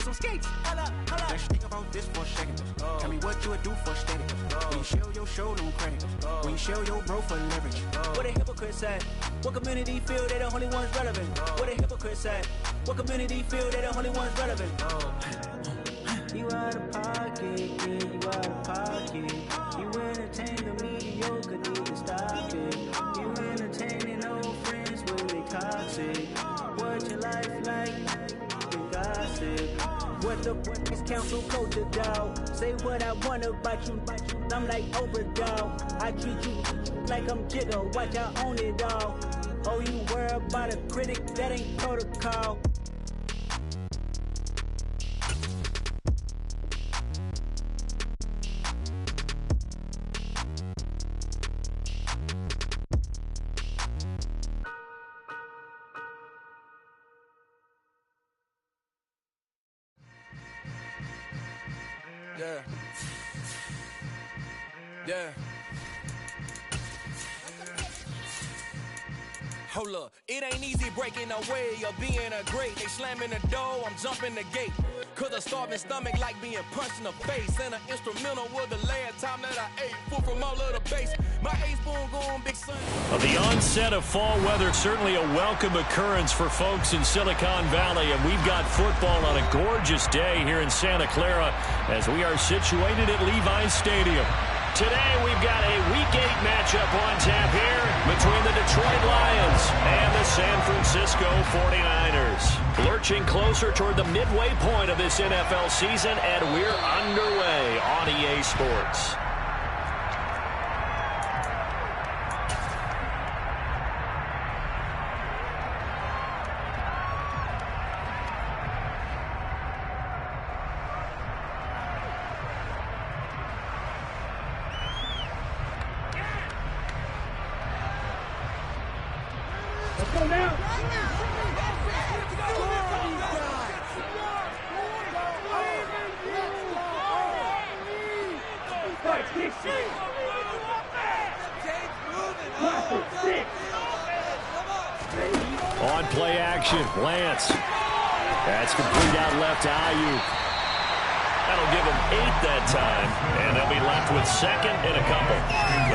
Some skates. Let's think about this for a second. Tell me what you would do for status. When you show your show don't credit. When you show your bro for leverage. What a hypocrite said. What community feel they the only ones relevant? What a hypocrite said. What community feel they the only ones relevant? You out of pocket, yeah, you out of pocket. You entertain the mediocre, need to stop it. You entertaining old friends when they toxic. What your life like? You gossip. What the is council culture, dog? Say what I want about you. I'm like Oprah, dog. I treat you like I'm Jigga. Watch I own it all. Oh, you worry about a critic? That ain't protocol. Yeah. Yeah. Hold up, it ain't easy breaking away or being a great. They slamming the door, I'm jumping the gate. Cause a starving stomach like being punched in the face. And an instrumental was the last time that I ate. Food from all of the base. My A-spoon going big son. Well, the onset of fall weather, certainly a welcome occurrence for folks in Silicon Valley. And we've got football on a gorgeous day here in Santa Clara as we are situated at Levi's Stadium. Today we've got a Week 8 matchup on tap here between the Detroit Lions and the San Francisco 49ers. Lurching closer toward the midway point of this NFL season, and we're underway on EA Sports. On play action, Lance. That's complete out left to Ayuk. That'll give them 8 that time, and they'll be left with second and a couple.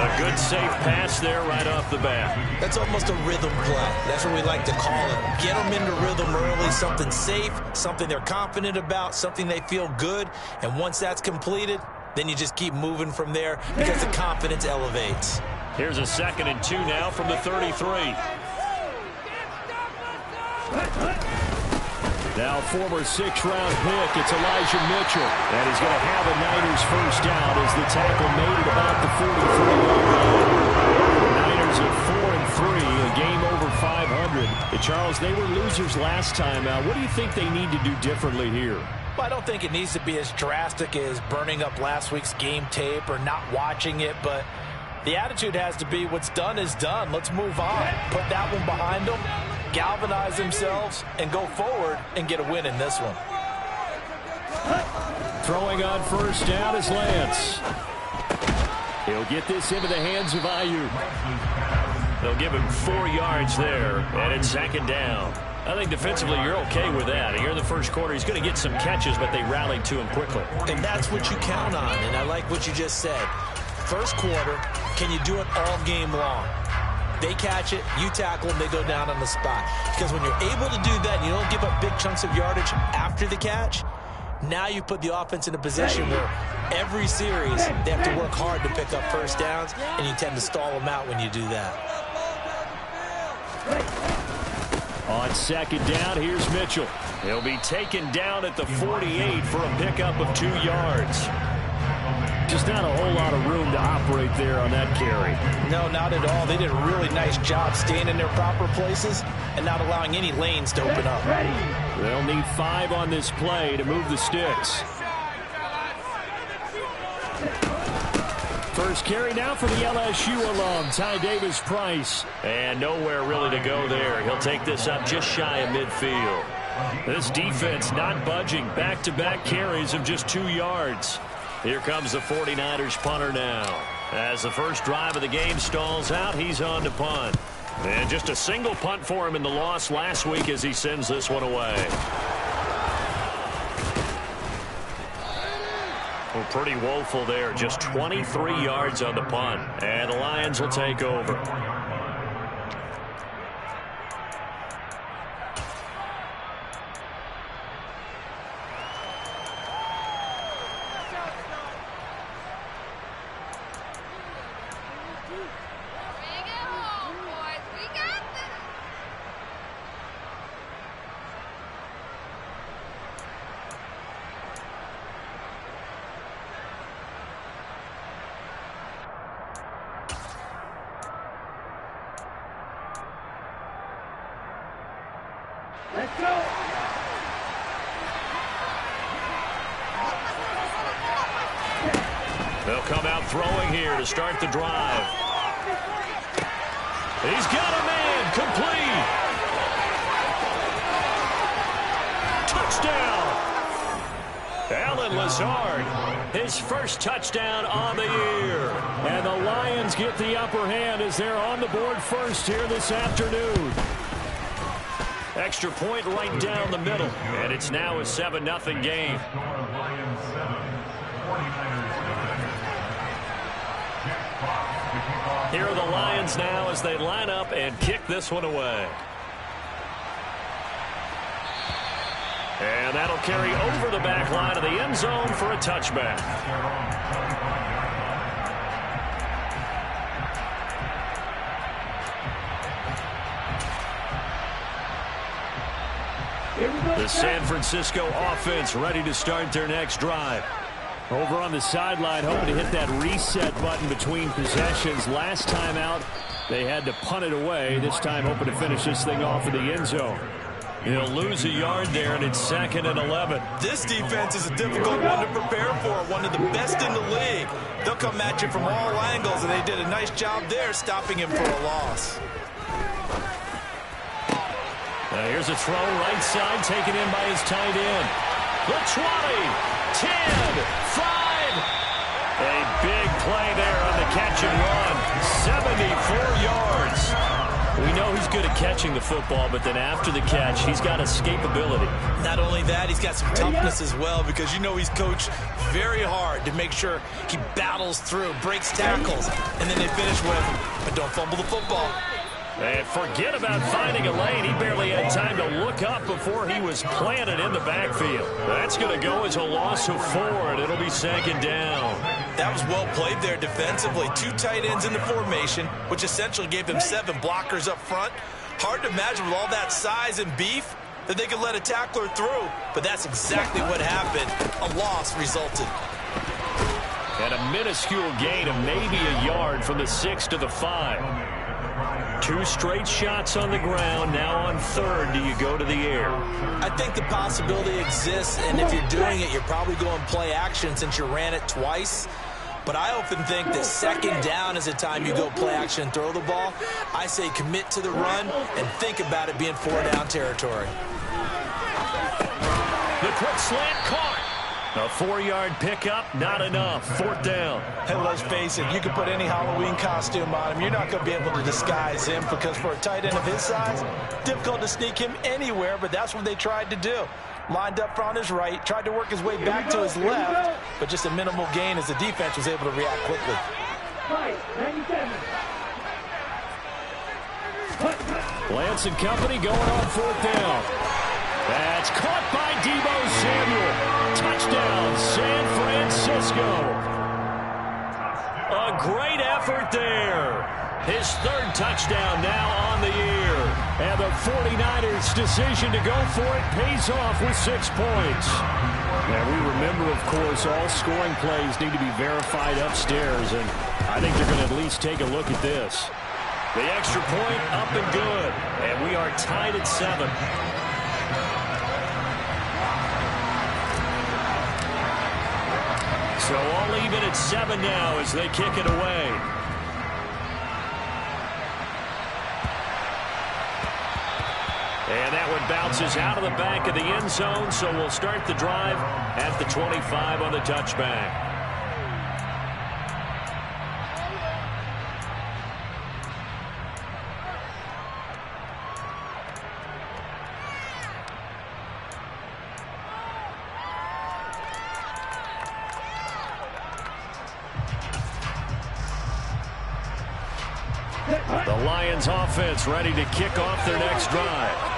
A good, safe pass there right off the bat. That's almost a rhythm play. That's what we like to call it. Get them into rhythm early, something safe, something they're confident about, something they feel good, and once that's completed, then you just keep moving from there because the confidence elevates. Here's a 2nd and 2 now from the 33. Now former 6th-round pick, it's Elijah Mitchell. And he's going to have a Niners first down as the tackle made at about the 43-yard line. The Niners at 4-3, a game over 500. Charles, they were losers last time out. What do you think they need to do differently here? Well, I don't think it needs to be as drastic as burning up last week's game tape or not watching it, but the attitude has to be what's done is done. Let's move on. Put that one behind them, galvanize themselves, and go forward and get a win in this one. Throwing on first down is Lance. He'll get this into the hands of Ayuk. They'll give him 4 yards there, and it's 2nd down. I think defensively you're okay with that. Here in the first quarter, he's going to get some catches, but they rallied to him quickly. And that's what you count on, and I like what you just said. First quarter, can you do it all game long? They catch it, you tackle them, they go down on the spot. Because when you're able to do that, and you don't give up big chunks of yardage after the catch, now you put the offense in a position where every series they have to work hard to pick up first downs, and you tend to stall them out when you do that. On 2nd down, here's Mitchell. He'll be taken down at the 48 for a pickup of 2 yards. Just not a whole lot of room to operate there on that carry. No, not at all. They did a really nice job staying in their proper places and not allowing any lanes to open up. They'll need 5 on this play to move the sticks. First carry now for the LSU alum, Ty Davis-Price. And nowhere really to go there. He'll take this up just shy of midfield. This defense not budging. Back-to-back carries of just 2 yards. Here comes the 49ers punter now. As the first drive of the game stalls out, he's on to punt. And just a single punt for him in the loss last week as he sends this one away. Well, pretty woeful there. Just 23 yards on the punt. And the Lions will take over. Let's go! They'll come out throwing here to start the drive. He's got a man, complete. Touchdown. Alan Lazard, his first touchdown on the year. And the Lions get the upper hand as they're on the board first here this afternoon. Extra point right down the middle. And it's now a 7-0 game. Here are the Lions now as they line up and kick this one away. And that'll carry over the back line of the end zone for a touchback. The San Francisco offense ready to start their next drive. Over on the sideline, hoping to hit that reset button between possessions. Last time out, they had to punt it away. This time, hoping to finish this thing off in the end zone. He'll lose a yard there, and it's 2nd and 11. This defense is a difficult one to prepare for, one of the best in the league. They'll come at you from all angles, and they did a nice job there stopping him for a loss. Here's a throw right side, taken in by his tight end. The 20, 10, 5. A big play there on the catch and run. 74 yards. We know he's good at catching the football, but then after the catch, he's got escapability. Not only that, he's got some toughness as well, because you know he's coached very hard to make sure he battles through, breaks tackles, and then they finish with, but don't fumble the football. And forget about finding a lane. He barely had time to look up before he was planted in the backfield. That's going to go as a loss of 4, and it'll be 2nd down. That was well played there defensively. 2 tight ends in the formation, which essentially gave them 7 blockers up front. Hard to imagine with all that size and beef that they could let a tackler through, but that's exactly what happened. A loss resulted. And a minuscule gain of maybe a yard from the 6 to the 5. 2 straight shots on the ground. Now on 3rd, do you go to the air? I think the possibility exists, and if you're doing it, you're probably going play action since you ran it twice. But I often think that 2nd down is the time you go play action and throw the ball. I say commit to the run and think about it being 4-down territory. The quick slant caught. A 4-yard pickup, not enough. 4th down. And let's face it, you can put any Halloween costume on him. You're not going to be able to disguise him, because for a tight end of his size, difficult to sneak him anywhere, but that's what they tried to do. Lined up on his right, tried to work his way back to his left, but just a minimal gain as the defense was able to react quickly. Lance and company going on 4th down. That's caught by Deebo Samuel. Touchdown, San Francisco. A great effort there. His 3rd touchdown now on the year. And the 49ers' decision to go for it pays off with 6 points. Now, we remember, of course, all scoring plays need to be verified upstairs, and I think they're going to at least take a look at this. The extra point up and good, and we are tied at 7. So all even at 7 now as they kick it away. And that one bounces out of the back of the end zone, so we'll start the drive at the 25 on the touchback. The Lions offense ready to kick off their next drive.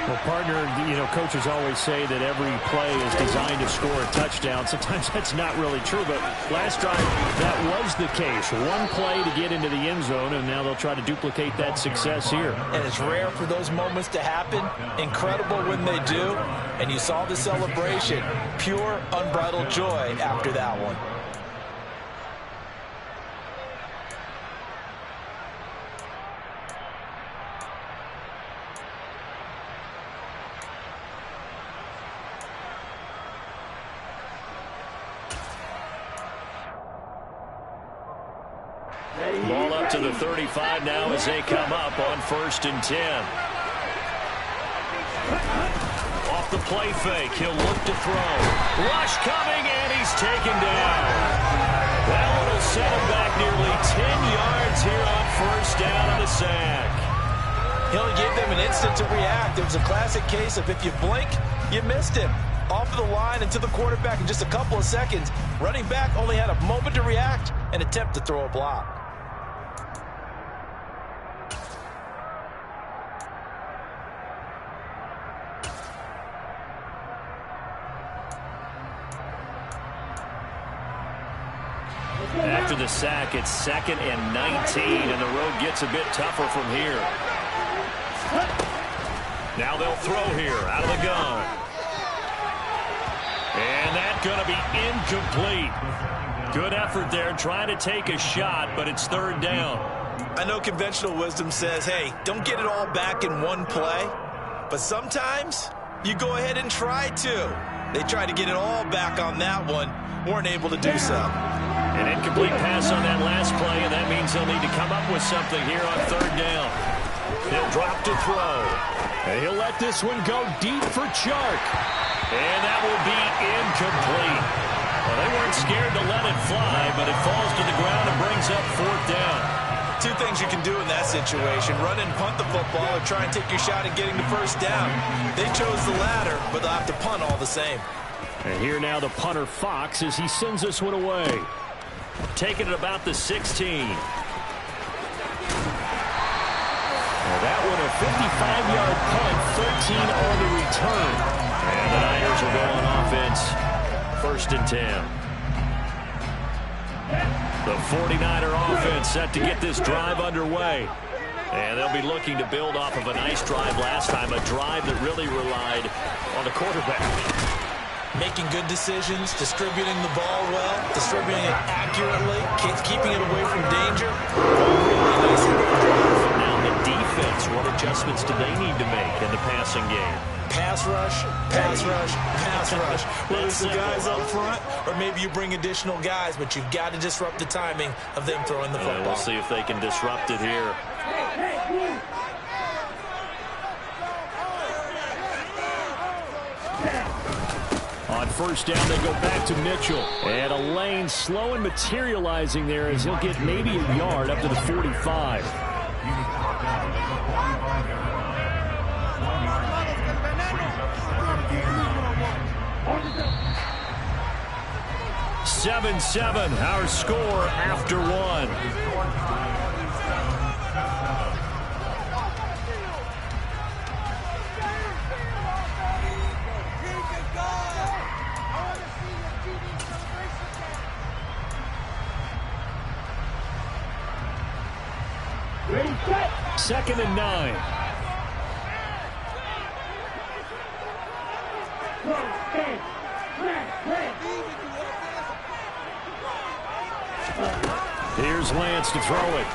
Well, partner, coaches always say that every play is designed to score a touchdown. Sometimes that's not really true, but last drive, that was the case. One play to get into the end zone, and now they'll try to duplicate that success here. And it's rare for those moments to happen. Incredible when they do. And you saw the celebration. Pure, unbridled joy after that one. Ball up to the 35 now as they come up on 1st and 10. Off the play fake, he'll look to throw. Rush coming, and he's taken down. That one will set him back nearly 10 yards here on 1st down on the sack. He only gave them an instant to react. It was a classic case of if you blink, you missed him. Off of the line and to the quarterback in just a couple of seconds. Running back only had a moment to react and attempt to throw a block. After the sack, it's 2nd and 19, and the road gets a bit tougher from here. Now they'll throw here out of the gun. And that's going to be incomplete. Good effort there, trying to take a shot, but it's 3rd down. I know conventional wisdom says, hey, don't get it all back in one play. But sometimes you go ahead and try to. They tried to get it all back on that one. Weren't able to do so. An incomplete pass on that last play, and that means they'll need to come up with something here on 3rd down. He'll drop to throw. And he'll let this one go deep for Chark. And that will be incomplete. Well, they weren't scared to let it fly, but it falls to the ground and brings up 4th down. Two things you can do in that situation. Run and punt the football or try and take your shot at getting the 1st down. They chose the latter, but they'll have to punt all the same. And here now the punter Fox as he sends this one away. Taking it about the 16. Well, that one a 55-yard punt, 13 on the return. And the Niners will go on offense, 1st and 10. The 49er offense set to get this drive underway. And they'll be looking to build off of a nice drive last time, a drive that really relied on the quarterback. Making good decisions, distributing the ball well, distributing it accurately, keeping it away from danger. Really nice drive. Now the defense, what adjustments do they need to make in the passing game? Pass rush, pass rush, pass rush. Whether it's the guys up front or maybe you bring additional guys, but you've got to disrupt the timing of them throwing the football. We'll see if they can disrupt it here. On 1st down, they go back to Mitchell. And a lane slow and materializing there as he'll get maybe a yard up to the 45. (7-7) our score after one. Second and 9. Here's Lance to throw it.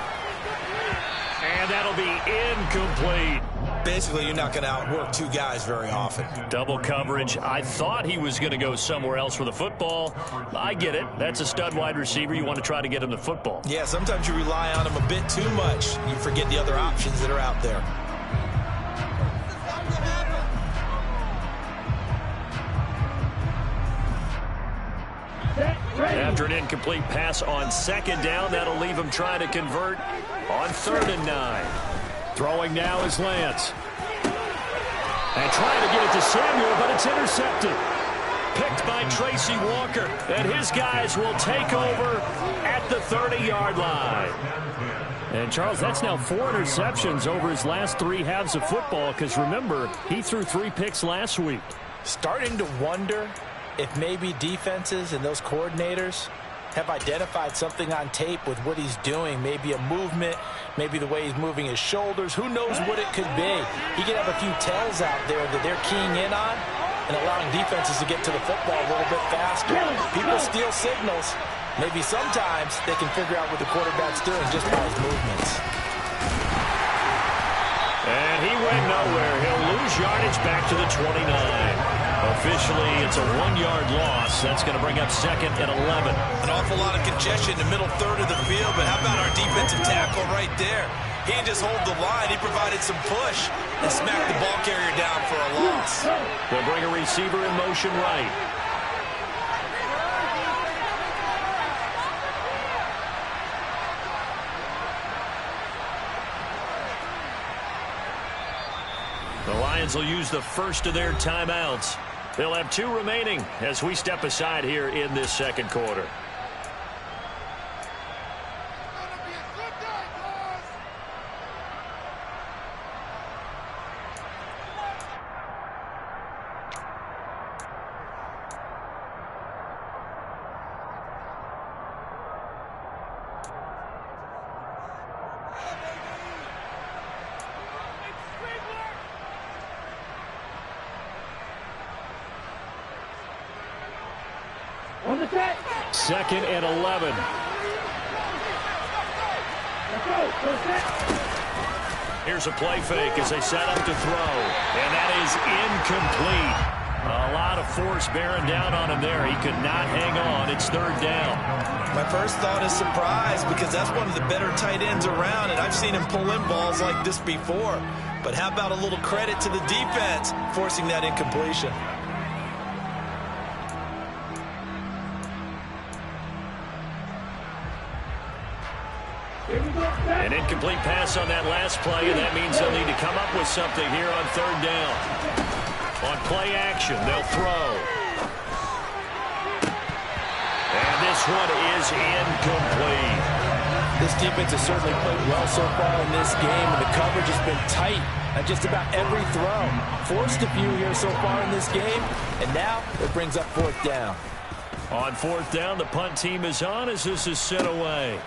And that'll be incomplete. Basically, you're not going to outwork two guys very often. Double coverage. I thought he was going to go somewhere else for the football. I get it. That's a stud wide receiver. You want to try to get him the football. Yeah, sometimes you rely on him a bit too much. You forget the other options that are out there. After an incomplete pass on 2nd down, that'll leave him trying to convert on 3rd and 9. Throwing now is Lance. And trying to get it to Samuel, but it's intercepted. Picked by Tracy Walker. And his guys will take over at the 30-yard line. And, Charles, that's now 4 interceptions over his last 3 halves of football because, remember, he threw 3 picks last week. Starting to wonder if maybe defenses and those coordinators have identified something on tape with what he's doing. Maybe a movement, maybe the way he's moving his shoulders. Who knows what it could be? He could have a few tells out there that they're keying in on and allowing defenses to get to the football a little bit faster. People steal signals. Maybe sometimes they can figure out what the quarterback's doing just by his movements. And he went nowhere. He'll lose yardage back to the 29. Officially, it's a 1-yard loss. That's going to bring up 2nd and 11. An awful lot of congestion in the middle third of the field, but how about our defensive tackle right there? He didn't just hold the line. He provided some push and smacked the ball carrier down for a loss. They'll bring a receiver in motion right. The Lions will use the first of their timeouts. They'll have 2 remaining as we step aside here in this second quarter. Second and 11. Here's a play fake as they set up to throw. And that is incomplete. A lot of force bearing down on him there. He could not hang on. It's 3rd down. My first thought is surprise because that's one of the better tight ends around, and I've seen him pull in balls like this before. But how about a little credit to the defense forcing that incompletion? An incomplete pass on that last play, and that means they'll need to come up with something here on 3rd down. On play action, they'll throw. And this one is incomplete. This defense has certainly played well so far in this game, and the coverage has been tight at just about every throw. Forced a few here so far in this game, and now it brings up 4th down. On 4th down, the punt team is on as this is sent away.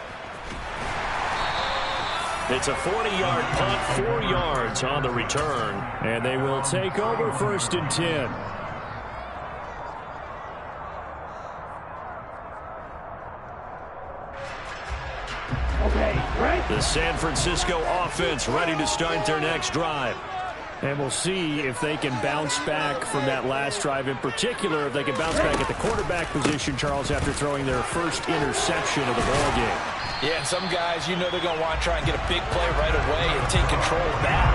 It's a 40-yard punt, 4 yards on the return, and they will take over 1st and 10. The San Francisco offense ready to start their next drive. And we'll see if they can bounce back from that last drive, in particular if they can bounce back at the quarterback position, Charles, after throwing their first interception of the ballgame. Yeah, and some guys, you know they're going to want to try and get a big play right away and take control back.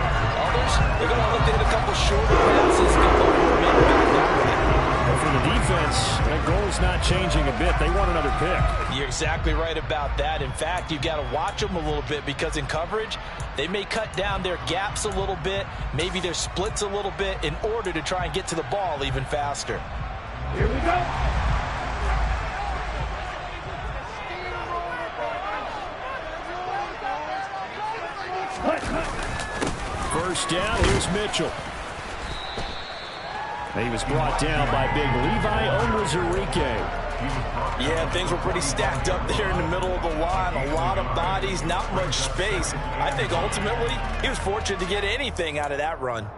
Others, they're going to look at a couple shorter passes, get a little bit back that way. But for the defense, that goal is not changing a bit. They want another pick. You're exactly right about that. In fact, you've got to watch them a little bit because in coverage, they may cut down their gaps a little bit, maybe their splits a little bit in order to try and get to the ball even faster. Here we go. First down, here's Mitchell. He was brought down by big Levi Onwuzurike. Yeah, things were pretty stacked up there in the middle of the line. A lot of bodies, not much space. I think ultimately he was fortunate to get anything out of that run.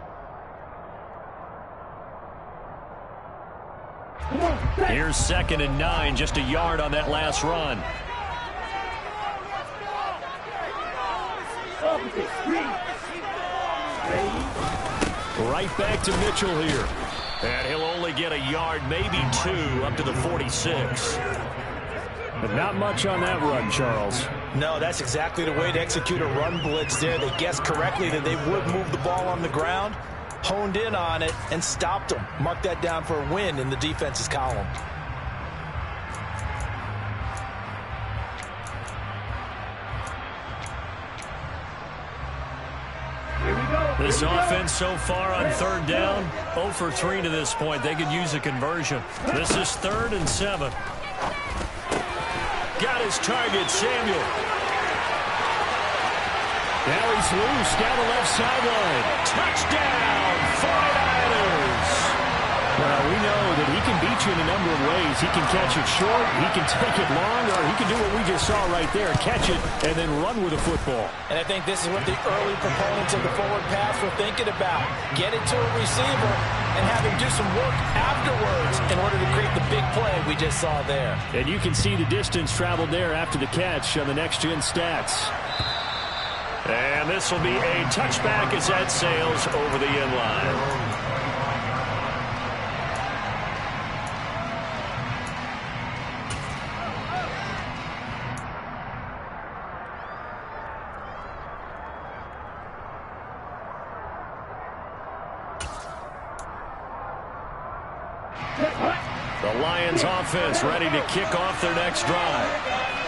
Here's 2nd and 9, just a yard on that last run. Right back to Mitchell here. And he'll only get a yard, maybe 2, up to the 46. But not much on that run, Charles. No, that's exactly the way to execute a run blitz there. They guessed correctly that they would move the ball on the ground, honed in on it, and stopped them. Mark that down for a win in the defense's column. This offense so far on 3rd down, 0 for 3 to this point. They could use a conversion. This is 3rd and 7. Got his target, Samuel. Now he's loose down the left sideline. Touchdown, 49ers. Well, we know that he can beat you in a number of ways. He can catch it short, he can take it long, or he can do what we just saw right there, catch it and then run with the football. And I think this is what the early proponents of the forward pass were thinking about. Get it to a receiver and have him do some work afterwards in order to create the big play we just saw there. And you can see the distance traveled there after the catch on the next-gen stats. And this will be a touchback as that sails over the end line. The Lions offense ready to kick off their next drive.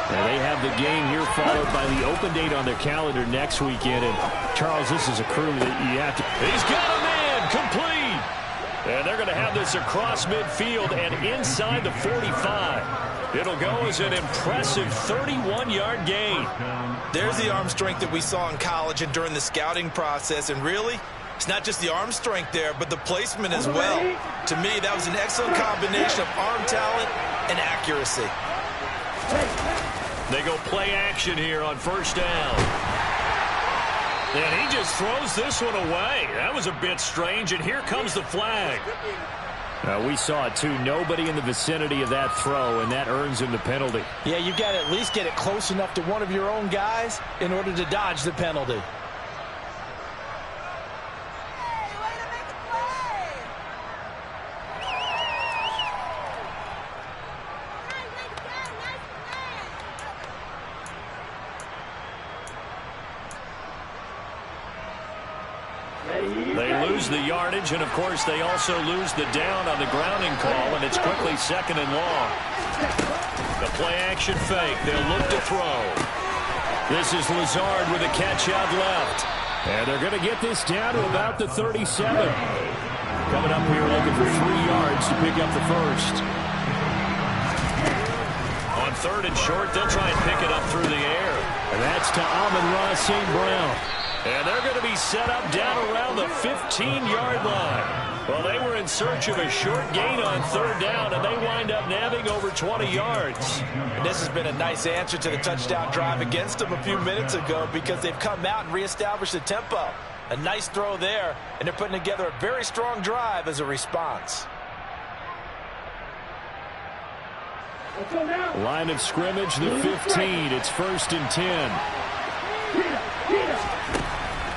And they have the game here followed by the open date on their calendar next weekend. And, Charles, this is a crew that you have to... He's got a man complete. And they're going to have this across midfield and inside the 45. It'll go as an impressive 31-yard gain. There's the arm strength that we saw in college and during the scouting process. And really, it's not just the arm strength there, but the placement as well. To me, that was an excellent combination of arm talent and accuracy. They go play action here on first down. And he just throws this one away. That was a bit strange, and here comes the flag. We saw it, too. Nobody in the vicinity of that throw, and that earns him the penalty. Yeah, you've got to at least get it close enough to one of your own guys in order to dodge the penalty. They lose the yardage, and, of course, they also lose the down on the grounding call, and it's quickly second and long. The play-action fake. They'll look to throw. This is Lazard with a catch out left. And they're going to get this down to about the 37. Coming up here looking for 3 yards to pick up the first. On third and short, they'll try and pick it up through the air. And that's to Amon-Ra St. Brown. And they're going to be set up down around the 15-yard line. Well, they were in search of a short gain on third down, and they wind up nabbing over 20 yards. And this has been a nice answer to the touchdown drive against them a few minutes ago because they've come out and reestablished the tempo. A nice throw there, and they're putting together a very strong drive as a response. Line of scrimmage, the 15. It's 1st and 10.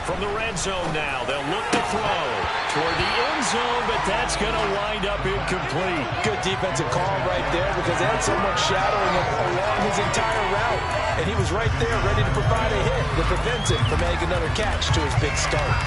From the red zone now, they'll look to throw toward the end zone, but that's going to wind up incomplete. Good defensive call right there because they had someone shadowing him along his entire route, and he was right there ready to provide a hit to prevent him from making another catch to his big start.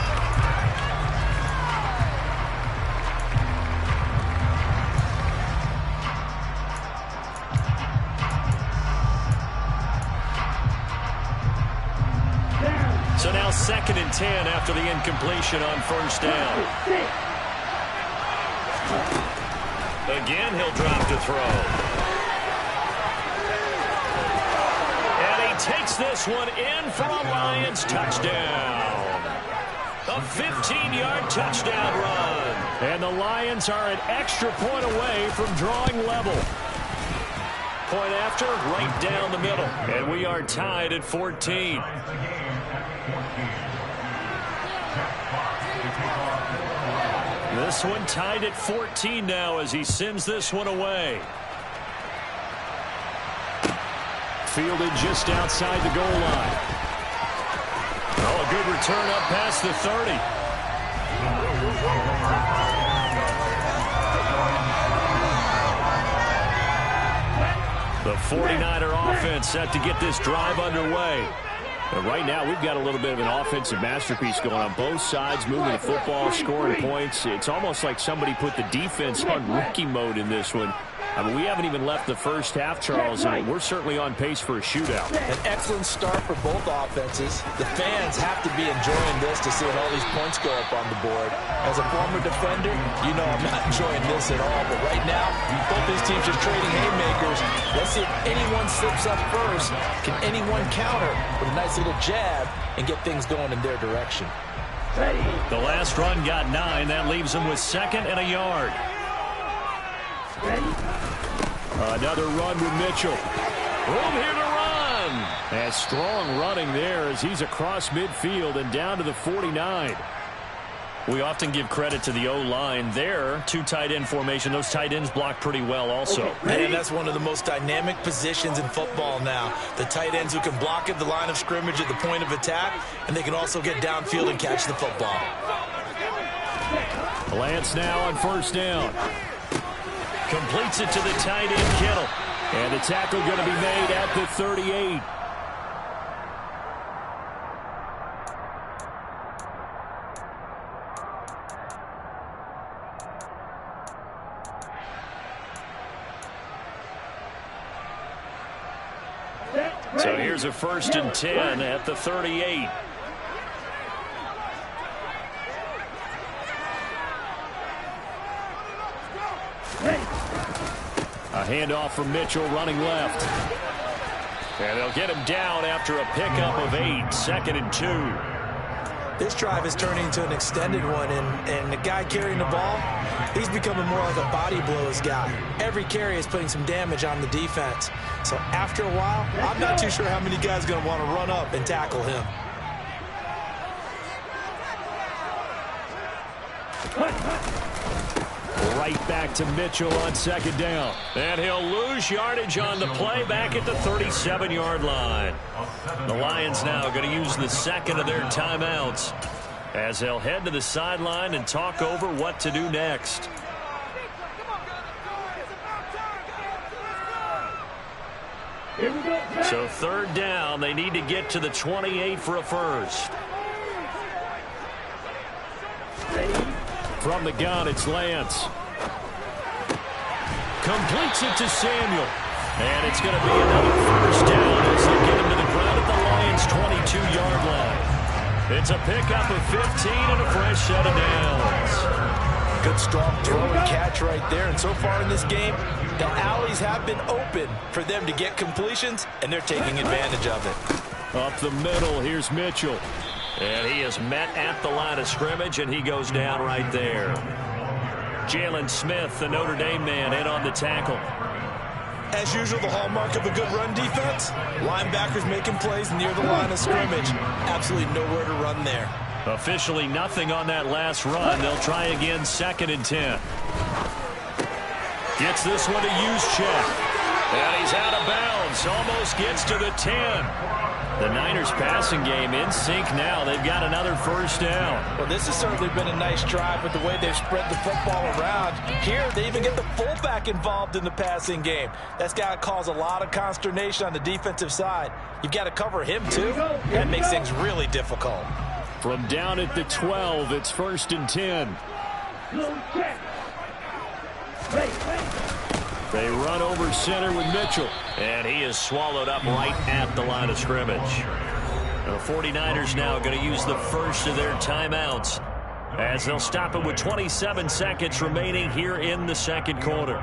So now 2nd and 10 after the incompletion on first down. Again, he'll drop to throw. And he takes this one in for a Lions touchdown. A 15-yard touchdown run. And the Lions are an extra point away from drawing level. Point after, right down the middle. And we are tied at 14. This one tied at 14 now as he sends this one away. Fielded just outside the goal line. Oh, a good return up past the 30. The 49er offense set to get this drive underway. But right now, we've got a little bit of an offensive masterpiece going on both sides, moving the football, scoring points. It's almost like somebody put the defense on rookie mode in this one. I mean, we haven't even left the first half, Charles, and we're certainly on pace for a shootout. An excellent start for both offenses. The fans have to be enjoying this to see all these points go up on the board. As a former defender, you know I'm not enjoying this at all. But right now, both these teams are trading haymakers. Let's see if anyone slips up first. Can anyone counter with a nice little jab and get things going in their direction? The last run got 9. That leaves them with 2nd and a yard. Another run with Mitchell. Room here to run. And strong running there as he's across midfield and down to the 49. We often give credit to the O-line there. 2 tight end formation. Those tight ends block pretty well also. And that's one of the most dynamic positions in football now. The tight ends who can block at the line of scrimmage at the point of attack, and they can also get downfield and catch the football. Lance now on first down. Completes it to the tight end, Kittle. And the tackle going to be made at the 38. So here's a 1st and 10 at the 38. A handoff from Mitchell running left. And they'll get him down after a pickup of 8. 2nd and 2. This drive is turning into an extended one, and the guy carrying the ball, he's becoming more like a body blows guy. Every carry is putting some damage on the defense. So after a while, I'm not too sure how many guys are going to want to run up and tackle him. Right back to Mitchell on 2nd down. And he'll lose yardage on the play back at the 37-yard line. The Lions now going to use the 2nd of their timeouts as they'll head to the sideline and talk over what to do next. So 3rd down, they need to get to the 28 for a first. From the gun, it's Lance. Completes it to Samuel. And it's going to be another first down as they get him to the ground at the Lions' 22-yard line. It's a pickup of 15 and a fresh set of downs. Good strong throw and catch right there. And so far in this game, the alleys have been open for them to get completions, and they're taking advantage of it. Up the middle, here's Mitchell. And he is met at the line of scrimmage, and he goes down right there. Jalen Smith, the Notre Dame man, in on the tackle. As usual, the hallmark of a good run defense, linebackers making plays near the line of scrimmage. Absolutely nowhere to run there. Officially nothing on that last run. They'll try again, 2nd and 10. Gets this one to Juszczyk. And he's out of bounds. Almost gets to the 10. The Niners passing game in sync now. They've got another first down. Well, this has certainly been a nice drive with the way they've spread the football around. Here, they even get the fullback involved in the passing game. That's got to cause a lot of consternation on the defensive side. You've got to cover him, too. That makes things really difficult. From down at the 12, it's 1st and 10. They run over center with Mitchell. And he is swallowed up right at the line of scrimmage. The 49ers now going to use the first of their timeouts as they'll stop it with 27 seconds remaining here in the 2nd quarter.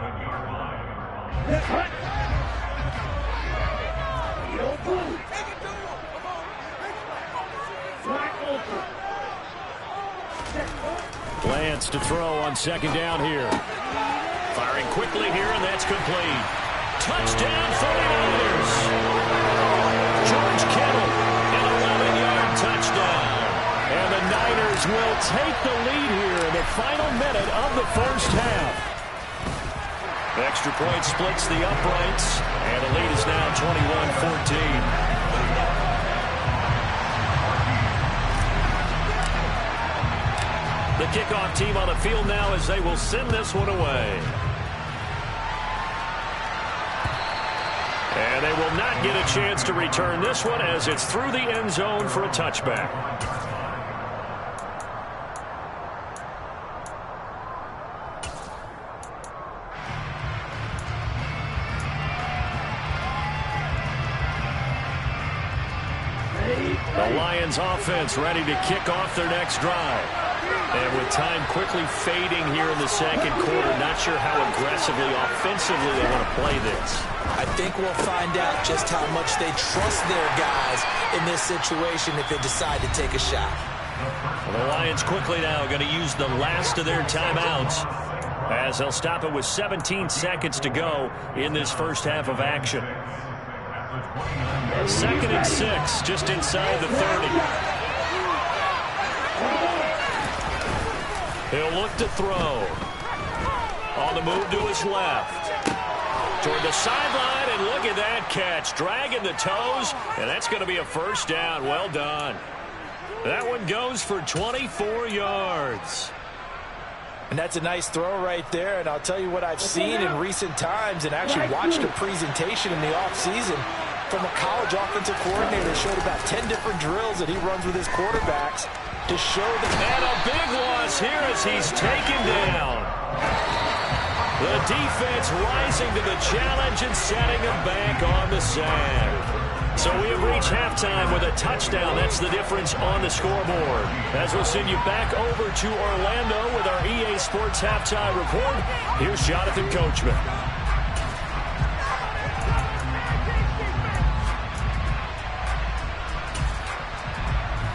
Lance to throw on 2nd down here. Firing quickly here, and that's complete. Touchdown, 49ers. George Kittle, an 11-yard touchdown. And the Niners will take the lead here in the final minute of the first half. Extra point splits the uprights, and the lead is now 21-14. The kickoff team on the field now as they will send this one away. And they will not get a chance to return this one as it's through the end zone for a touchback. The Lions offense ready to kick off their next drive. And with time quickly fading here in the second quarter, not sure how aggressively, offensively they want to play this. I think we'll find out just how much they trust their guys in this situation if they decide to take a shot. Well, the Lions quickly now going to use the last of their timeouts as they'll stop it with 17 seconds to go in this first half of action. 2nd and 6, just inside the 30. He'll look to throw. On the move to his left. Toward the sideline, and look at that catch. Dragging the toes, and that's going to be a first down. Well done. That one goes for 24 yards. And that's a nice throw right there. And I'll tell you what I've seen in recent times and actually watched a presentation in the offseason from a college offensive coordinator that showed about 10 different drills that he runs with his quarterbacks to show them. And a big loss here as he's taken down. The defense rising to the challenge and setting him back on the sand. So we have reached halftime with a touchdown. That's the difference on the scoreboard. As we'll send you back over to Orlando with our EA Sports Halftime Report, here's Jonathan Coachman.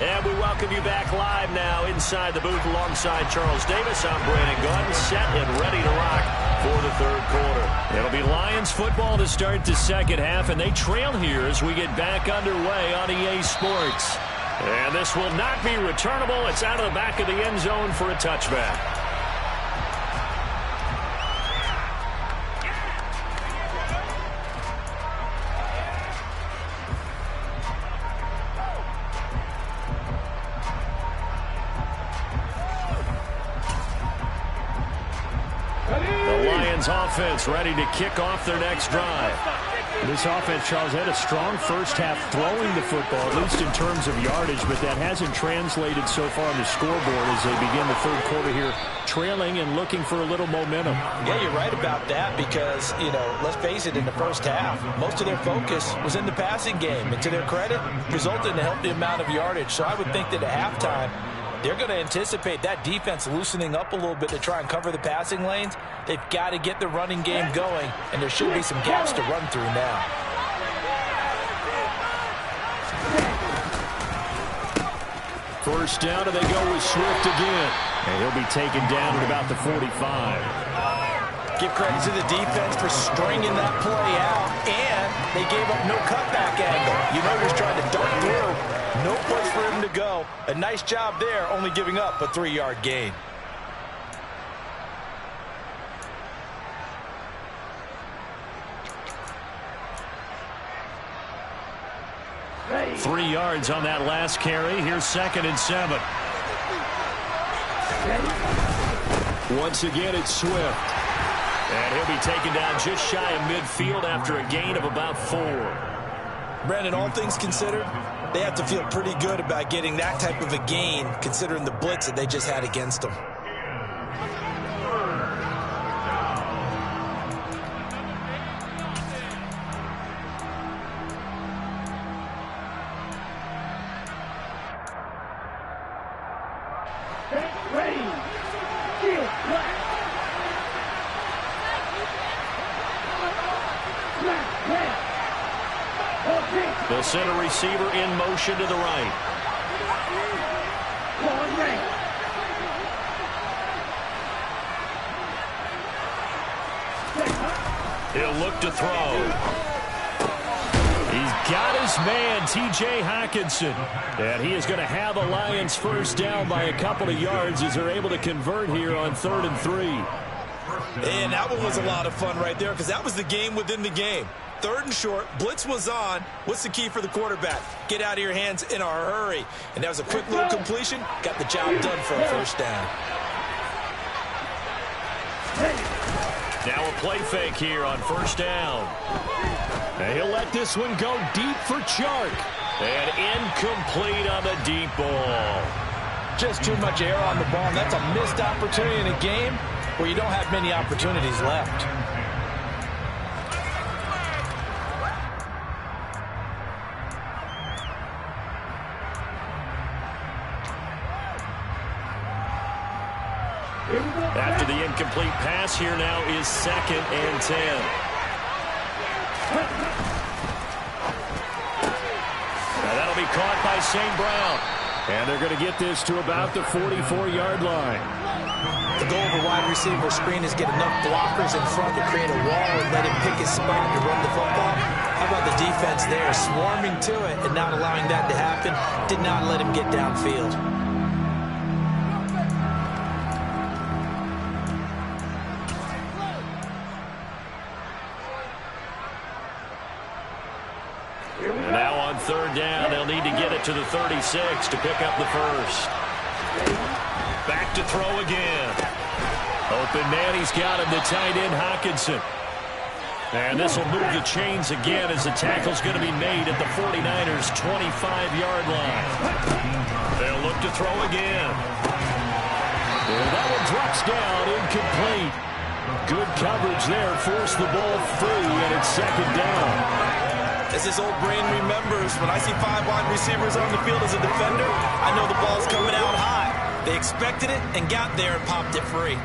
And we welcome you back live now inside the booth alongside Charles Davis. I'm Brandon Gunn, set and ready to rock for the third quarter. It'll be Lions football to start the second half, and they trail here as we get back underway on EA Sports. And this will not be returnable. It's out of the back of the end zone for a touchback. Offense ready to kick off their next drive. This offense, Charles, had a strong first half throwing the football, at least in terms of yardage, but that hasn't translated so far on the scoreboard as they begin the third quarter here, trailing and looking for a little momentum. Yeah, you're right about that because, you know, let's face it, in the first half, most of their focus was in the passing game. And to their credit, resulted in a healthy amount of yardage. So I would think that at halftime, they're going to anticipate that defense loosening up a little bit to try and cover the passing lanes. They've got to get the running game going, and there should be some gaps to run through now. First down, and they go with Swift again. And he'll be taken down at about the 45. Give credit to the defense for stringing that play out, and they gave up no cutback angle. You know he's trying to dart through. No place for him to go. A nice job there, only giving up a 3-yard gain. Hey. 3 yards on that last carry. Here's 2nd and 7. Once again, it's Swift. And he'll be taken down just shy of midfield after a gain of about 4. Brandon, all things considered, they have to feel pretty good about getting that type of a gain, considering the blitz that they just had against them. They'll send a receiver in motion to the right. He'll look to throw. He's got his man, T.J. Hockenson. And he is going to have the Lions first down by a couple of yards as they're able to convert here on 3rd and 3. And that one was a lot of fun right there because that was the game within the game. 3rd and short, blitz was on. What's the key for the quarterback? Get out of your hands in a hurry. And that was a quick little completion. Got the job done for a first down. Now a play fake here on first down. And he'll let this one go deep for Chark. And incomplete on the deep ball. Just too much air on the ball. And that's a missed opportunity in a game where you don't have many opportunities left. After the incomplete pass, here now is 2nd and 10. Now that'll be caught by St. Brown. And they're going to get this to about the 44-yard line. The goal of a wide receiver screen is get enough blockers in front to create a wall and let him pick his spot to run the football. How about the defense there, swarming to it and not allowing that to happen? Did not let him get downfield. And now on 3rd down, they'll need to get it to the 36 to pick up the first. Back to throw again. Open man, he's got him, the tight end Hockenson. And this will move the chains again as the tackle's going to be made at the 49ers' 25-yard line. They'll look to throw again. And that one drops down, incomplete. Good coverage there, forced the ball free, and it's 2nd down. As his old brain remembers, when I see 5 wide receivers on the field as a defender, I know the ball's coming out high. They expected it and got there and popped it free.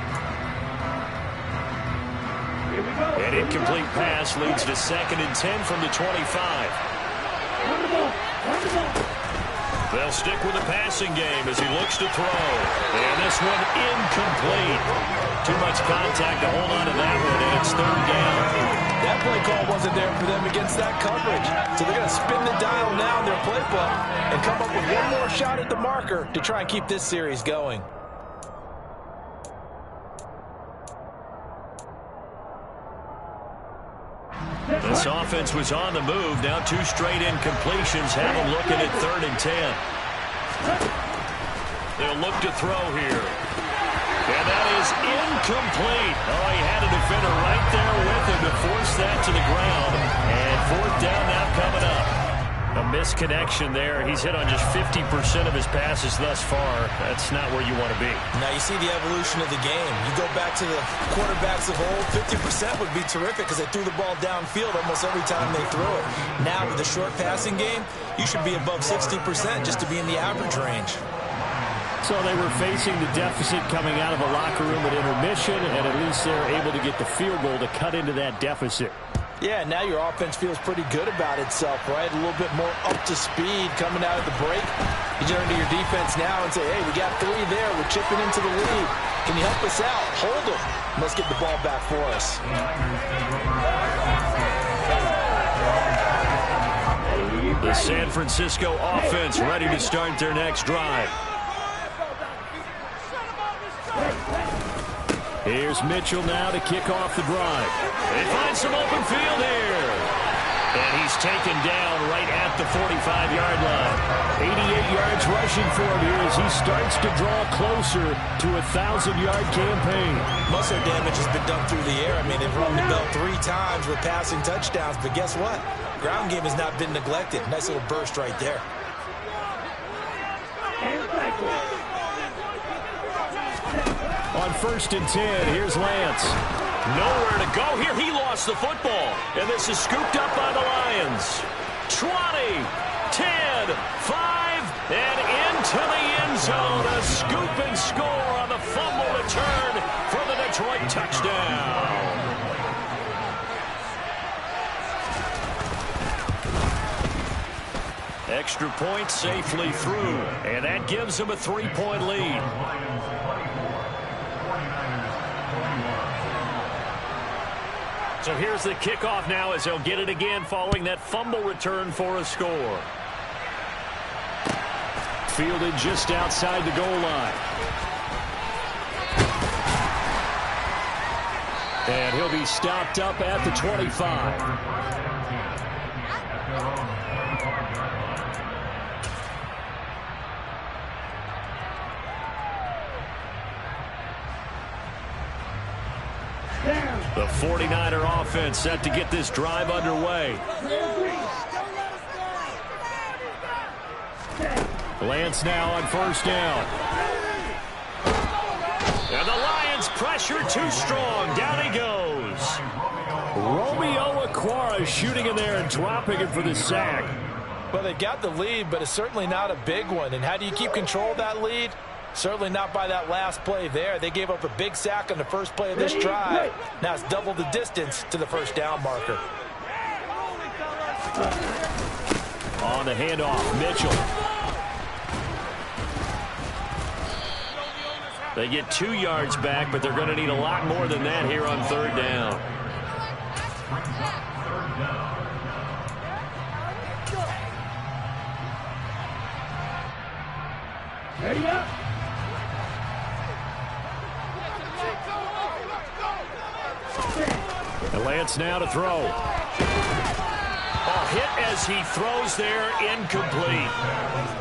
An incomplete pass leads to 2nd and 10 from the 25. They'll stick with the passing game as he looks to throw. And this one incomplete. Too much contact to hold on to that one, and it's 3rd down. That play call wasn't there for them against that coverage. So they're going to spin the dial now in their playbook and come up with one more shot at the marker to try and keep this series going. This offense was on the move. Now 2 straight incompletions have them looking at 3rd and 10. They'll look to throw here. And that is incomplete. Oh, he had a defender right there with him to force that to the ground. And 4th down now coming up. A misconnection there. He's hit on just 50% of his passes thus far. That's not where you want to be. Now you see the evolution of the game. You go back to the quarterbacks of old, 50% would be terrific because they threw the ball downfield almost every time they threw it. Now with the short passing game, you should be above 60% just to be in the average range. So they were facing the deficit coming out of a locker room at intermission, and at least they're able to get the field goal to cut into that deficit. Yeah, now your offense feels pretty good about itself, right? A little bit more up to speed coming out of the break. You turn to your defense now and say, hey, we got 3 there. We're chipping into the lead. Can you help us out? Hold them. Let's get the ball back for us. The San Francisco offense ready to start their next drive. Here's Mitchell now to kick off the drive. They find some open field here. And he's taken down right at the 45-yard line. 88 yards rushing for him here as he starts to draw closer to a 1,000-yard campaign. Muscle damage has been done through the air. I mean, they've run the bell 3 times with passing touchdowns, but guess what? Ground game has not been neglected. Nice little burst right there. On 1st and 10, here's Lance. Nowhere to go here. He lost the football. And this is scooped up by the Lions. 20, 10, 5, and into the end zone. A scoop and score on the fumble return for the Detroit touchdown. Extra point safely through. And that gives them a 3-point lead. So here's the kickoff now as they'll get it again following that fumble return for a score. Fielded just outside the goal line. And he'll be stopped up at the 25. The 49er offense set to get this drive underway. Lance now on 1st down. And the Lions pressure too strong. Down he goes. Romeo Okwara shooting in there and dropping it for the sack. Well, they got the lead, but it's certainly not a big one. And how do you keep control of that lead? Certainly not by that last play there. They gave up a big sack on the first play of this drive. Now it's double the distance to the first down marker. On the handoff, Mitchell. They get 2 yards back, but they're going to need a lot more than that here on third down. Ready up. And Lance now to throw. Oh, hit as he throws there, incomplete.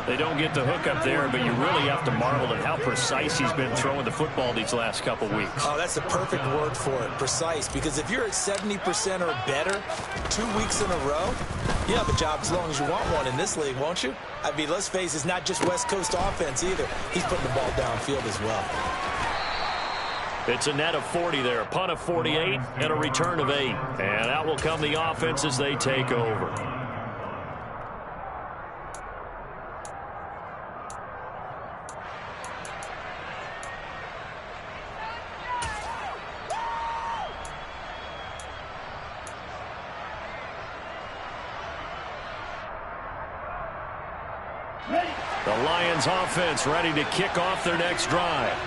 They don't get the hook up there, but you really have to marvel at how precise he's been throwing the football these last couple weeks. Oh, that's the perfect word for it, precise, because if you're at 70% or better 2 weeks in a row, you have a job as long as you want one in this league, won't you? I mean, let's face it, it's not just West Coast offense either. He's putting the ball downfield as well. It's a net of 40 there, a punt of 48, and a return of 8. And out will come the offense as they take over. The Lions offense ready to kick off their next drive.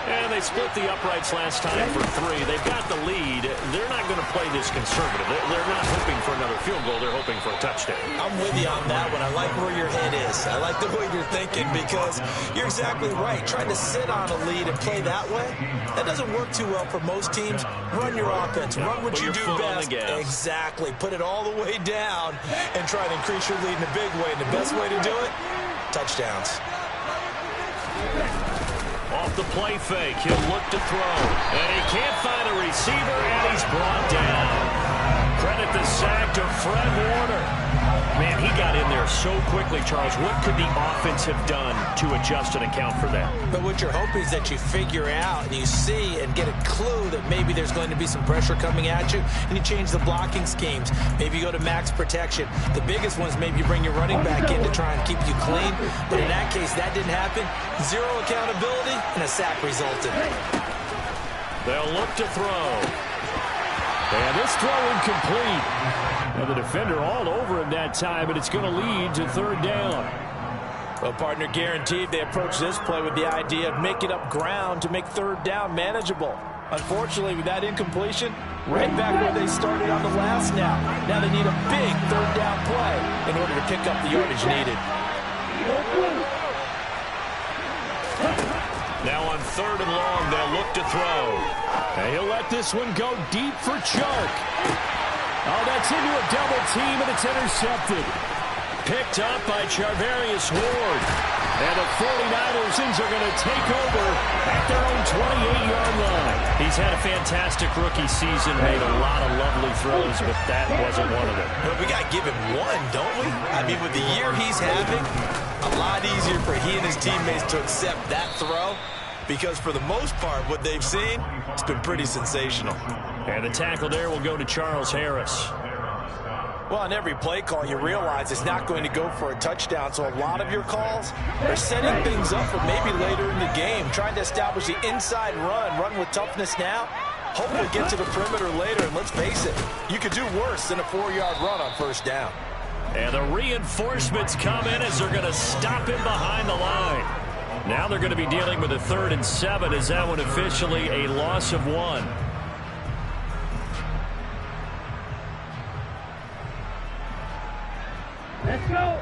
And they split the uprights last time for 3. They've got the lead. They're not going to play this conservative. They're not hoping for another field goal. They're hoping for a touchdown. I'm with you on that one. I like where your head is. I like the way you're thinking because you're exactly right. Trying to sit on a lead and play that way, that doesn't work too well for most teams. Run your offense. Run what you do best. Exactly. Put it all the way down and try to increase your lead in a big way. And the best way to do it, touchdowns. Off the play fake, he'll look to throw. And he can't find a receiver, and he's brought down. Credit the sack to Fred Warner. Man, he got in there so quickly, Charles. What could the offense have done to adjust and account for that? But what you're hoping is that you figure out and you see and get a clue that maybe there's going to be some pressure coming at you, and you change the blocking schemes. Maybe you go to max protection. The biggest one is maybe you bring your running back in to try and keep you clean. But in that case, that didn't happen. Zero accountability, and a sack resulted. They'll look to throw. And this throw incomplete. And the defender all over him that time, but it's going to lead to third down. Well, partner, guaranteed they approach this play with the idea of making up ground to make third down manageable. Unfortunately, with that incompletion, right back where they started on the last snap. Now they need a big third down play in order to pick up the yardage needed. Now on third and long, they'll look to throw. And he'll let this one go deep for Chark. Oh, that's into a double team, and it's intercepted. Picked up by Charvarius Ward. And the 49ers are going to take over at their own 28-yard line. He's had a fantastic rookie season, made a lot of lovely throws, but that wasn't one of them. Well, we got to give him one, don't we? I mean, with the year he's having, a lot easier for he and his teammates to accept that throw, because for the most part, what they've seen, it's been pretty sensational. And the tackle there will go to Charles Harris. Well, on every play call, you realize it's not going to go for a touchdown, so a lot of your calls are setting things up for maybe later in the game, trying to establish the inside run with toughness now, hopefully get to the perimeter later, and let's face it, you could do worse than a 4-yard run on first down. And the reinforcements come in as they're going to stop him behind the line. Now they're going to be dealing with a 3rd and 7 as that one officially a loss of 1. Let's go.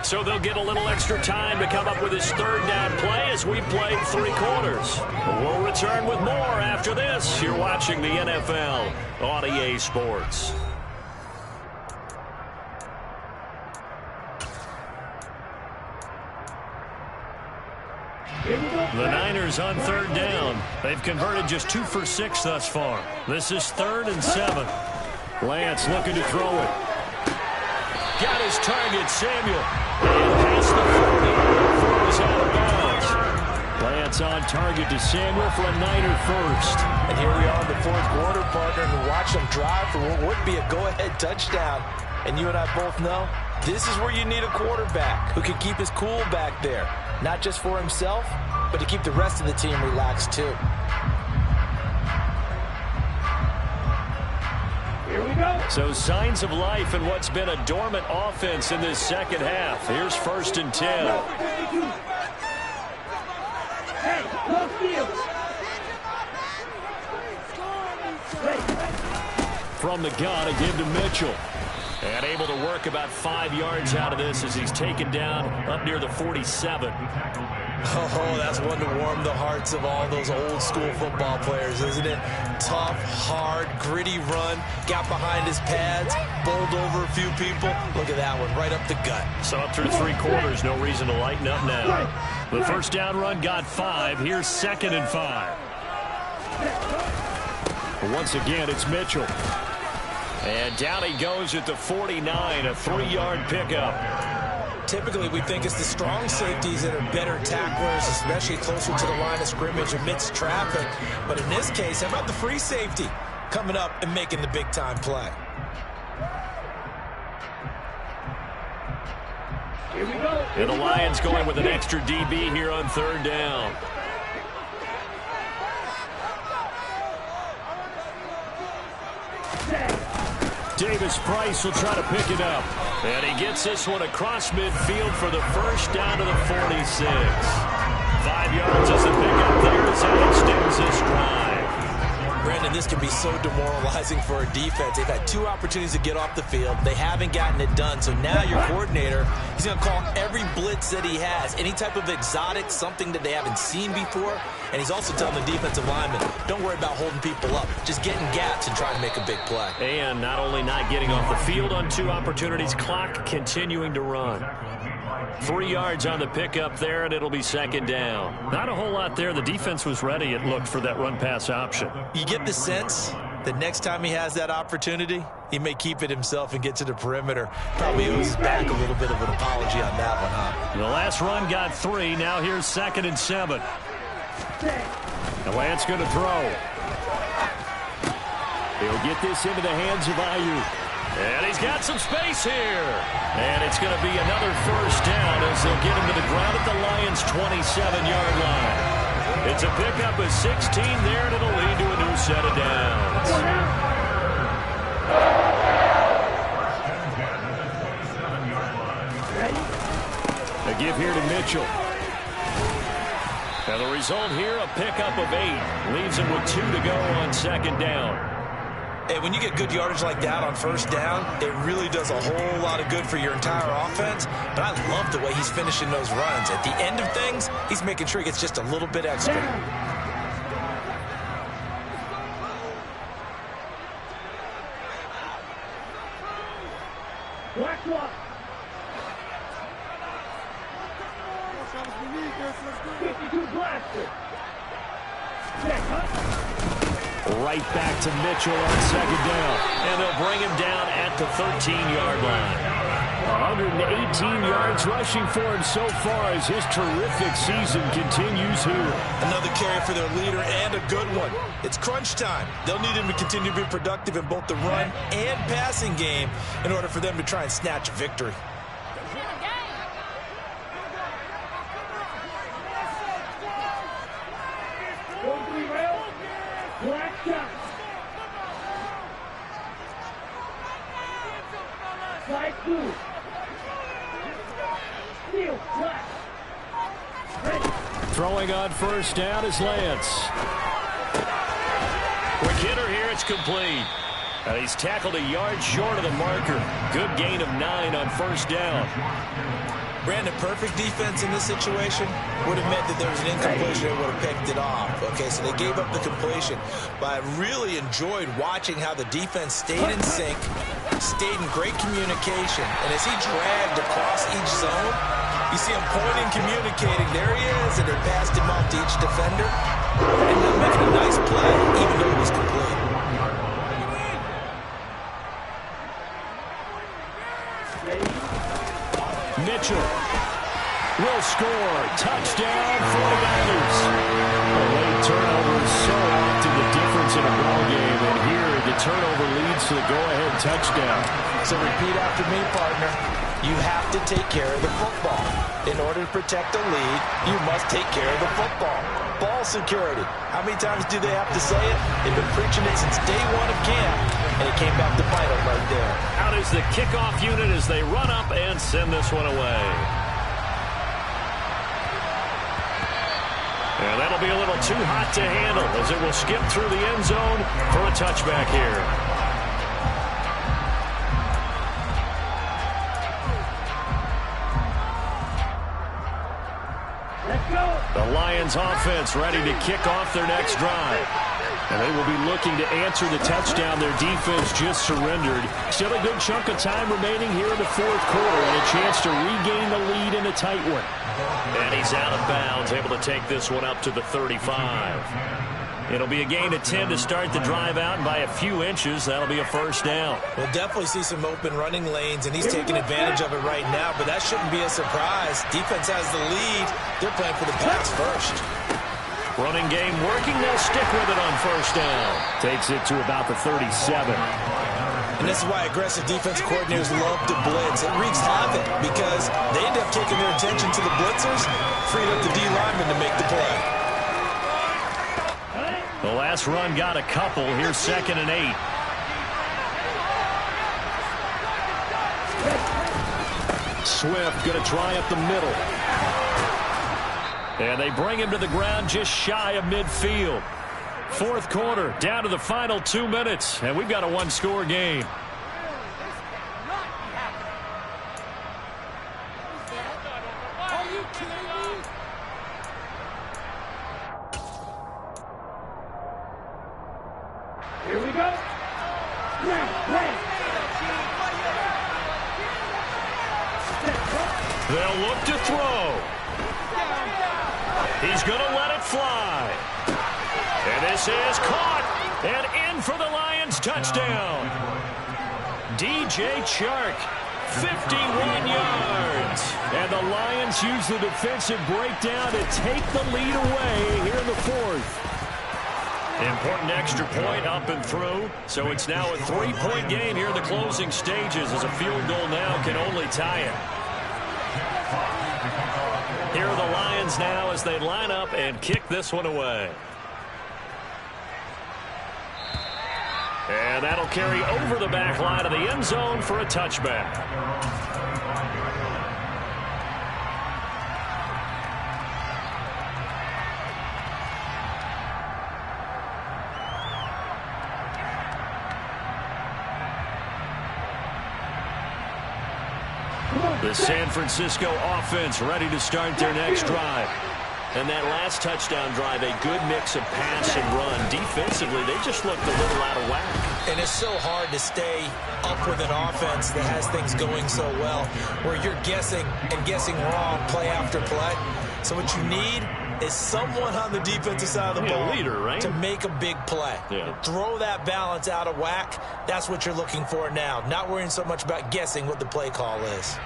So they'll get a little extra time to come up with his 3rd down play as we play 3 quarters. We'll return with more after this. You're watching the NFL on EA Sports. The Niners on 3rd down. They've converted just 2 for 6 thus far. This is 3rd and 7. Lance looking to throw it. Got his target, Samuel. And past the 40. Throws out of bounds. Lance on target to Samuel for a Niner first. And here we are in the 4th quarter, partner, and watch them drive for what would be a go-ahead touchdown. And you and I both know This is where you need a quarterback who can keep his cool back there. Not just for himself, but to keep the rest of the team relaxed too. Here we go. So signs of life in what's been a dormant offense in this second half. Here's 1st and 10. Hey, go field. From the gun, a give to Mitchell. And able to work about 5 yards out of this as he's taken down up near the 47. Oh, that's one to warm the hearts of all those old school football players, isn't it? Tough, hard, gritty run, got behind his pads, bowled over a few people. Look at that one, right up the gut. So up through 3 quarters, no reason to lighten up now. The first down run got 5. Here's 2nd and 5. But once again, it's Mitchell. And down he goes at the 49, a 3-yard pickup. Typically, we think it's the strong safeties that are better tacklers, especially closer to the line of scrimmage amidst traffic. But in this case, how about the free safety coming up and making the big-time play? Here we go. And the Lions going with an extra DB here on 3rd down. Davis Price will try to pick it up. And he gets this one across midfield for the first down to the 46. 5 yards as the pickup there as that extends this drive. Brandon, this can be so demoralizing for a defense. They've had 2 opportunities to get off the field. They haven't gotten it done. So now your coordinator, he's going to call every blitz that he has, any type of exotic, something that they haven't seen before. And he's also telling the defensive lineman, don't worry about holding people up. Just get in gaps and try to make a big play. And not only not getting off the field on 2 opportunities, clock continuing to run. 3 yards on the pickup there, and it'll be 2nd down. Not a whole lot there. The defense was ready, it looked, for that run-pass option. You get the sense that next time he has that opportunity, he may keep it himself and get to the perimeter. Probably owes back a little bit of an apology on that one, huh? The last run got 3. Now here's 2nd and 7. The Lance going to throw. He'll get this into the hands of Ayuk. And he's got some space here. And it's going to be another first down as they'll get him to the ground at the Lions' 27-yard line. It's a pickup of 16 there, and it'll lead to a new set of downs. A give here to Mitchell. And the result here, a pickup of 8. Leaves him with 2 to go on 2nd down. And when you get good yardage like that on first down, it really does a whole lot of good for your entire offense. But I love the way he's finishing those runs. At the end of things, he's making sure he gets just a little bit extra. Black clock. 52 blaster. Right back to Mitchell on 2nd down. And they'll bring him down at the 13-yard line. 118 yards rushing for him so far as his terrific season continues here. Another carry for their leader and a good one. It's crunch time. They'll need him to continue to be productive in both the run and passing game in order for them to try and snatch a victory. Black shot. Side 2. Steel, black. Throwing on first down is Lance. Quick hitter here, it's complete. And he's tackled a yard short of the marker. Good gain of 9 on first down. Brandon, perfect defense in this situation would have meant that there was an incompletion that would have picked it off. Okay, so they gave up the completion. But I really enjoyed watching how the defense stayed in sync, stayed in great communication. And as he dragged across each zone, you see him pointing, communicating. There he is, and they passed him off to each defender. And they're making a nice play, even though it was complete. Mitchell will score. Touchdown, 49ers. A late turnover is so often the difference in a ball game, and here the turnover leads to the go-ahead touchdown. So repeat after me, partner. You have to take care of the football. In order to protect the lead, you must take care of the football. Ball security. How many times do they have to say it? They've been preaching it since day one of camp, and it came back to bite them right there. Out is the kickoff unit as they run up and send this one away. And that'll be a little too hot to handle as it will skip through the end zone for a touchback here. The Lions offense ready to kick off their next drive. And they will be looking to answer the touchdown their defense just surrendered. Still a good chunk of time remaining here in the fourth quarter and a chance to regain the lead in a tight one. And he's out of bounds, able to take this one up to the 35. It'll be a gain of 10 to start the drive out, and by a few inches, that'll be a first down. We'll definitely see some open running lanes, and he's taking advantage of it right now, but that shouldn't be a surprise. Defense has the lead. They're playing for the pass first. Running game working. They'll stick with it on first down. Takes it to about the 37. And this is why aggressive defense coordinators love to blitz. It wreaks havoc because they end up taking their attention to the blitzers, freed up the D lineman to make the play. The last run got a couple. Here's 2nd and 8. Swift going to try up the middle. And they bring him to the ground just shy of midfield. Fourth quarter, down to the final 2 minutes, and we've got a one-score game. Here we go. They'll look to throw. He's going to let it fly. And this is caught and in for the Lions touchdown. DJ Chark, 51 yards. And the Lions use the defensive breakdown to take the lead away here in the fourth. Important extra point up and through. So it's now a 3-point game here in the closing stages as a field goal now can only tie it. Here are the Lions now as they line up and kick this one away. And that'll carry over the back line of the end zone for a touchback. The San Francisco offense ready to start their next drive. And that last touchdown drive, a good mix of pass and run. Defensively, they just looked a little out of whack. And it's so hard to stay up with an offense that has things going so well, where you're guessing and guessing wrong play after play. So what you need is someone on the defensive side of the ball leader, right? to make a big play. Yeah. Throw that balance out of whack. That's what you're looking for now. Not worrying so much about guessing what the play call is.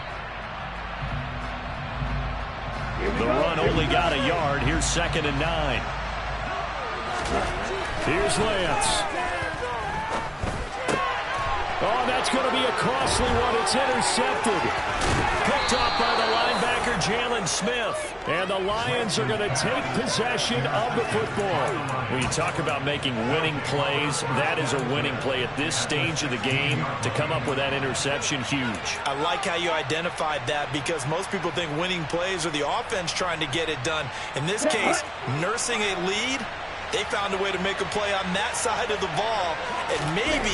The run only got a yard. Here's 2nd and 9. Here's Lance. Oh, that's going to be a costly one. It's intercepted. Picked off by the linebacker, Jalen Smith. And the Lions are going to take possession of the football. When you talk about making winning plays, that is a winning play at this stage of the game. To come up with that interception, huge. I like how you identified that because most people think winning plays are the offense trying to get it done. In this case, nursing a lead, they found a way to make a play on that side of the ball and maybe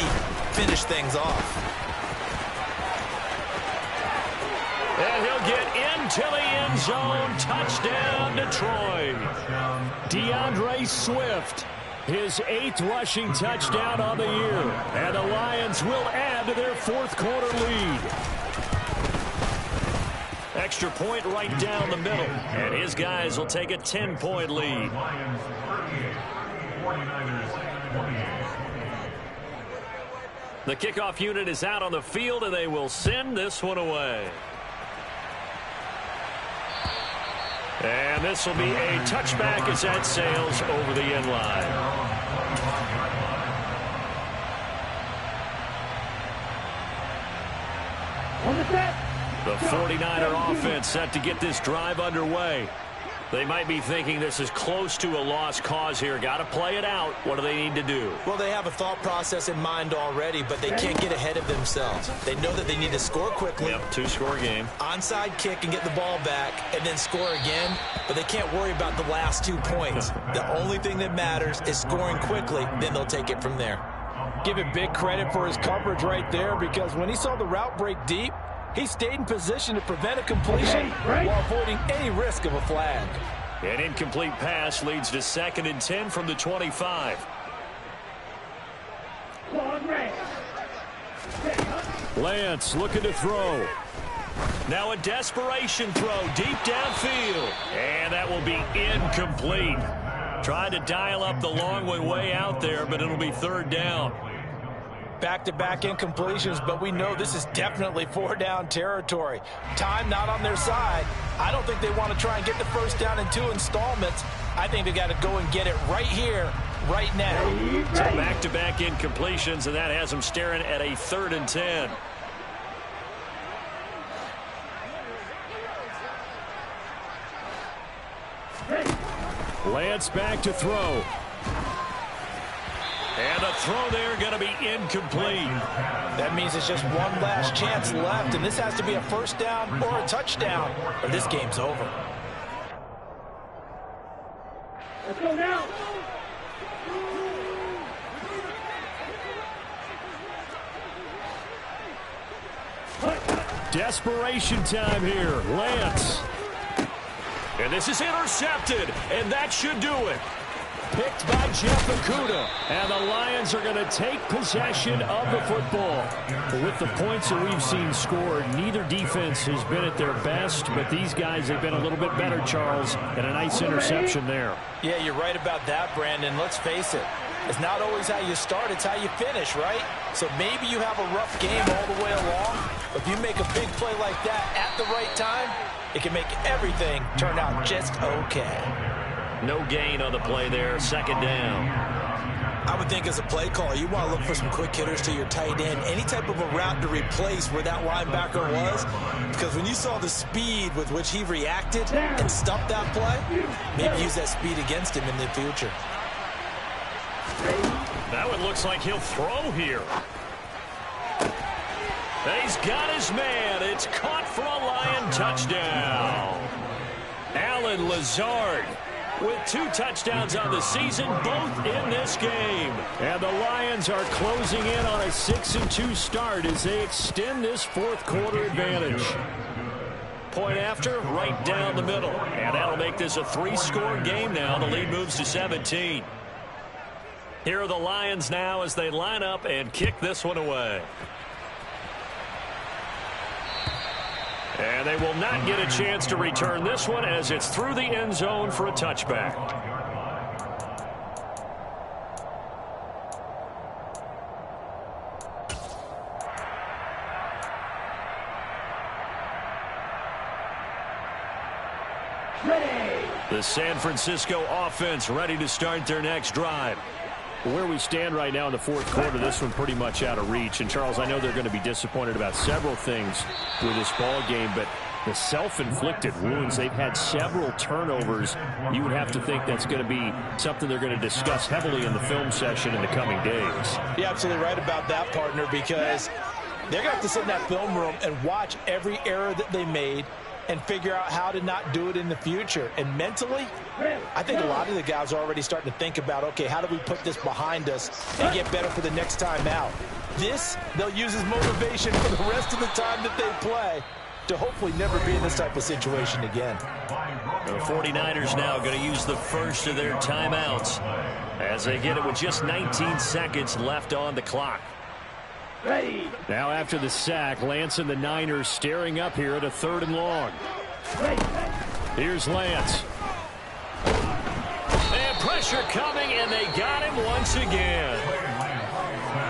finish things off. And he'll get into the end zone. Touchdown, Detroit. DeAndre Swift, his 8th rushing touchdown on the year. And the Lions will add to their fourth quarter lead. Extra point right down the middle. And his guys will take a 10-point lead. The kickoff unit is out on the field, and they will send this one away. And this will be a touchback as that sails over the end line. The 49er offense set to get this drive underway. They might be thinking this is close to a lost cause here. Got to play it out. What do they need to do? Well, they have a thought process in mind already, but they can't get ahead of themselves. They know that they need to score quickly. Yep, two-score game. Onside kick and get the ball back and then score again, but they can't worry about the last 2 points. The only thing that matters is scoring quickly, then they'll take it from there. Give it big credit for his coverage right there, because when he saw the route break deep, he stayed in position to prevent a completion while avoiding any risk of a flag. An incomplete pass leads to 2nd and 10 from the 25. Lance looking to throw. Now a desperation throw deep downfield. And that will be incomplete. Trying to dial up the long way out there, but it'll be 3rd down. Back-to-back incompletions, but we know this is definitely 4-down territory. Time not on their side. I don't think they want to try and get the first down in 2 installments. I think they got to go and get it right here, right now. So back-to-back incompletions, and that has them staring at a 3rd and 10. Lance back to throw. And a throw there going to be incomplete. That means it's just one last chance left, and this has to be a first down or a touchdown, or this game's over. Let's go now. Desperation time here. Lance. And this is intercepted, and that should do it. Picked by Jeff Okudah. And the Lions are going to take possession of the football. But with the points that we've seen scored, neither defense has been at their best, but these guys have been a little bit better, Charles, and a nice interception there. Yeah, you're right about that, Brandon. Let's face it. It's not always how you start, it's how you finish, right? So maybe you have a rough game all the way along, but if you make a big play like that at the right time, it can make everything turn out just okay. No gain on the play there, 2nd down. I would think as a play caller, you want to look for some quick hitters to your tight end, any type of a route to replace where that linebacker was, because when you saw the speed with which he reacted and stopped that play, maybe use that speed against him in the future. Now it looks like he'll throw here. He's got his man. It's caught for a Lion touchdown. Allen Lazard with 2 touchdowns on the season, both in this game. And the Lions are closing in on a 6-2 start as they extend this 4th quarter advantage. Point after, right down the middle. And that'll make this a 3-score game now. The lead moves to 17. Here are the Lions now as they line up and kick this one away. And they will not get a chance to return this one as it's through the end zone for a touchback. The San Francisco offense ready to start their next drive. Where we stand right now in the 4th quarter, this one pretty much out of reach. And, Charles, I know they're going to be disappointed about several things with this ball game, but the self-inflicted wounds, they've had several turnovers. You would have to think that's going to be something they're going to discuss heavily in the film session in the coming days. You're absolutely right about that, partner, because they're going to have to sit in that film room and watch every error that they made and figure out how to not do it in the future. And mentally, I think a lot of the guys are already starting to think about, okay, how do we put this behind us and get better for the next time out? This, they'll use as motivation for the rest of the time that they play to hopefully never be in this type of situation again. The 49ers now going to use the first of their timeouts as they get it with just 19 seconds left on the clock. Ready. Now after the sack, Lance and the Niners staring up here at a 3rd and long. Here's Lance. And pressure coming, and they got him once again.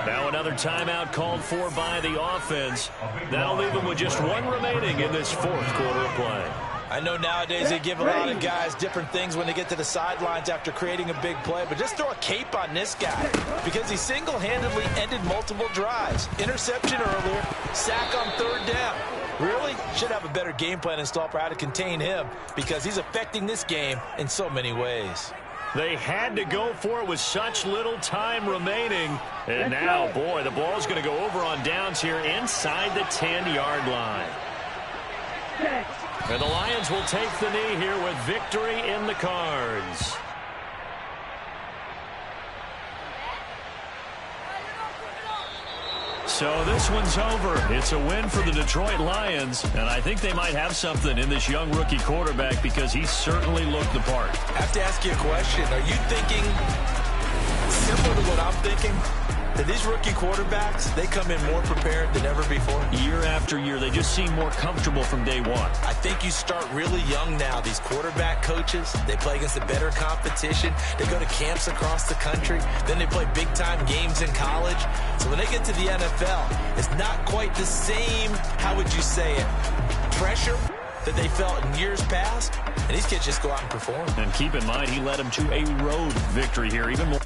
Now another timeout called for by the offense. That'll leave them with just 1 remaining in this 4th quarter of play. I know nowadays they give a lot of guys different things when they get to the sidelines after creating a big play, but just throw a cape on this guy because he single-handedly ended multiple drives. Interception earlier, sack on 3rd down. Really should have a better game plan installed for how to contain him, because he's affecting this game in so many ways. They had to go for it with such little time remaining. And now, boy, the ball's going to go over on downs here inside the 10-yard line. And the Lions will take the knee here with victory in the cards. So this one's over. It's a win for the Detroit Lions, and I think they might have something in this young rookie quarterback because he certainly looked the part. I have to ask you a question. Are you thinking similar to what I'm thinking? That these rookie quarterbacks, they come in more prepared than ever before? Year after year, they just seem more comfortable from day one. I think you start really young now. These quarterback coaches, they play against a better competition. They go to camps across the country. Then they play big-time games in college. So when they get to the NFL, it's not quite the same, how would you say it, pressure that they felt in years past. And these kids just go out and perform. And keep in mind, he led them to a road victory here, even more.